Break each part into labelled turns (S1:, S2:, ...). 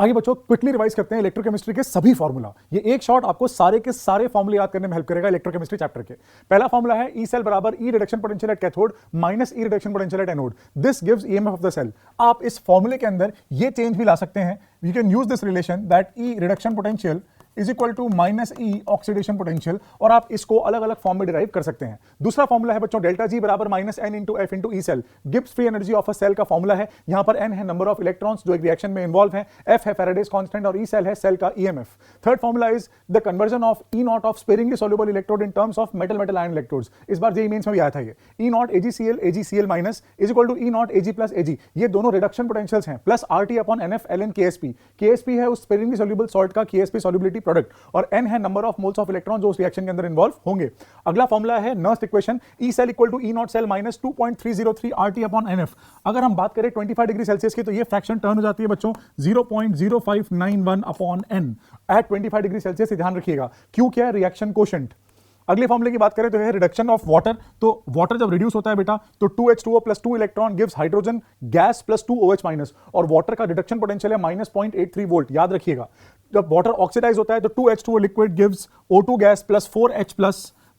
S1: आइए बच्चों quickly revise करते हैं इलेक्ट्रोकेमिस्ट्री के सभी फॉर्मूला। ये एक शॉट आपको सारे के सारे फॉर्मूले याद करने में हेल्प करेगा इलेक्ट्रोकेमिस्ट्री चैप्टर के। पहला फॉर्मूला है ई सेल बराबर e reduction potential at cathode minus e reduction potential at anode. This gives EMF of the cell. आप इस फॉर्मूले के अंदर ये चेंज भी ला सकते हैं। We can use this relation that E reduction potential is equal to minus E oxidation potential, और आप इसको अलग अलग फॉर्म में डिराइव कर सकते हैं। दूसरा फॉर्मूला है बच्चों डेल्टा जी बराबर minus n into F into E cell. Gibbs free energy of a cell का फॉर्मूला है। यहां पर एन है नंबर ऑफ इलेक्ट्रॉन्स जो एक रिएक्शन में इन्वॉल्व है, एफ है फैराडेज कांस्टेंट और ई सेल है सेल का EMF. Third formula is the conversion of e naught of sparingly soluble electrode in terms of metal metal ion electrodes. इस बार जेईई मेंस में भी आया था ये। E naught AgCl minus is equal to E naught Ag plus Ag. ये दोनों reduction potentials हैं, plus RT upon nF ln Ksp. Ksp है उस स्पेरिंगली सॉल्युबल सॉल्ट का केएसपी सॉल्युबिलिटी प्रोडक्ट, और एन है number of moles of electron जो उस रिएक्शन के अंदर इन्वॉल्व होंगे। अगला फॉर्मूला है Nernst equation E cell equal to E naught cell minus 2.303 RT upon nF. अगर हम बात करें 25 डिग्री सेल्सियस की तो ये फ्रैक्शन टर्न हो जाती है बच्चों 0.0591 upon n at 25 degree Celsius. ध्यान रखिएगा क्यों क्या है रिएक्शन कोशेंट। अगले फॉर्मूले की बात करें तो है रिडक्शन ऑफ वाटर। तो वाटर जब रिड्यूस होता है बेटा तो 2H2O plus 2 electron gives hydrogen gas plus 2OH minus, और वाटर का रिडक्शन पोटेंशियल है माइनस 0.83 वोल्ट। याद रखिएगा जब वाटर ऑक्सीडाइज होता है तो 2H2O liquid gives O2 gas plus 4H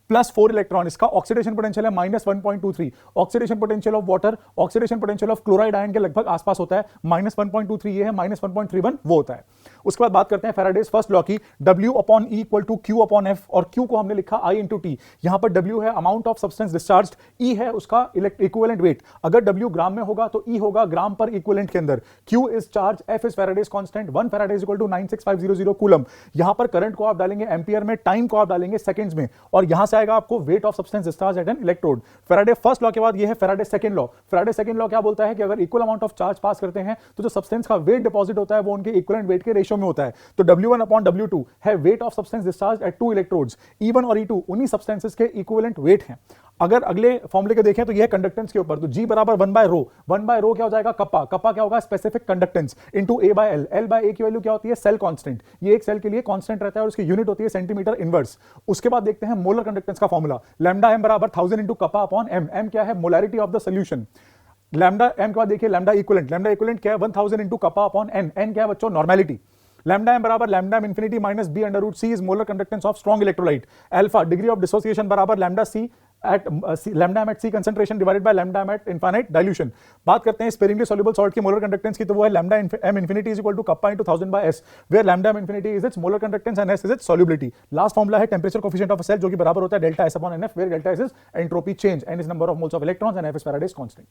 S1: plus 4 electron. इसका ऑक्सीडेशन पोटेंशियल है minus 1.23। Oxidation potential of water oxidation potential of chloride ion के लगभग आसपास होता है। माइनस 1.23 ये है, माइनस 1.31 वो होता है। उसके बाद बात करते हैं फैराडेज फर्स्ट लॉ की, W upon E equal to Q upon F, और Q को हमने लिखा I इंटू T। यहां पर W है amount of substance discharged, E है उसका इक्विवेलेंट वेट। अगर W ग्राम में होगा तो E होगा ग्राम पर इक्विवेलेंट के अंदर। Q is charge, F is Faraday's constant, 1 Faraday equal to 96500 coulomb. यहां पर करंट को आप डालेंगे एम्पियर में, टाइम को आप डालेंगे सेकंड्स में, और यहां से आएगा आपको weight of substance discharge eight N electrode. Faraday first law के बाद ये है Faraday second law. Faraday second law क्या बोलता है कि अगर इक्वल अमाउंट ऑफ चार्ज पास करते हैं तो जो सब्सटेंस का वेट डिपॉजिट होता है वो उनके इक्विवेलेंट वेट के रेशियो में होता है। तो W1 अपॉन W2 है weight of substance discharge eight 2 electrodes. E1 और E2 उन्हीं सब्सटेंसेस के इक्विवेलेंट वेट हैं। अगर अगले फॉर्मूले के देखें तो यह है कंडक्टेंस के ऊपर, तो G बराबर 1/ρ। 1/ρ क्या हो जाएगा कप्पा। कप्पा क्या होगा specific conductance into A/L। L/A की वैल्यू क्या होती है सेल कांस्टेंट। ये एक सेल के लिए कांस्टेंट रहता है और उसकी यूनिट होती है सेंटीमीटर इनवर्स। उसके बाद देखते हैं मोलर कंडक्टेंस का फॉर्मूला, लैम्डा m बराबर 1000 into kappa upon m। m क्या है molarity of the solution. Lambda m के बाद देखिए लैम्डा इक्विवेलेंट क्या है 1000 into kappa upon n। n क्या है बच्चों नॉर्मेलिटी। लैम्डा m बराबर lambda m infinity minus b under root c is molar conductance of strong electrolyte. Alpha degree of dissociation बराबर lambda c at lambda m eight c concentration divided by lambda m at infinite dilution. बात करते हैं sparingly soluble salt की molar conductance की, तो वो है lambda m infinity is equal to kappa into 1000 by s, where lambda m infinity is its molar conductance and s is its solubility. Last formula है temperature coefficient of a cell जो कि बराबर होता है delta s upon nf, where delta s is entropy change, n is number of moles of electrons and f is Faraday's constant.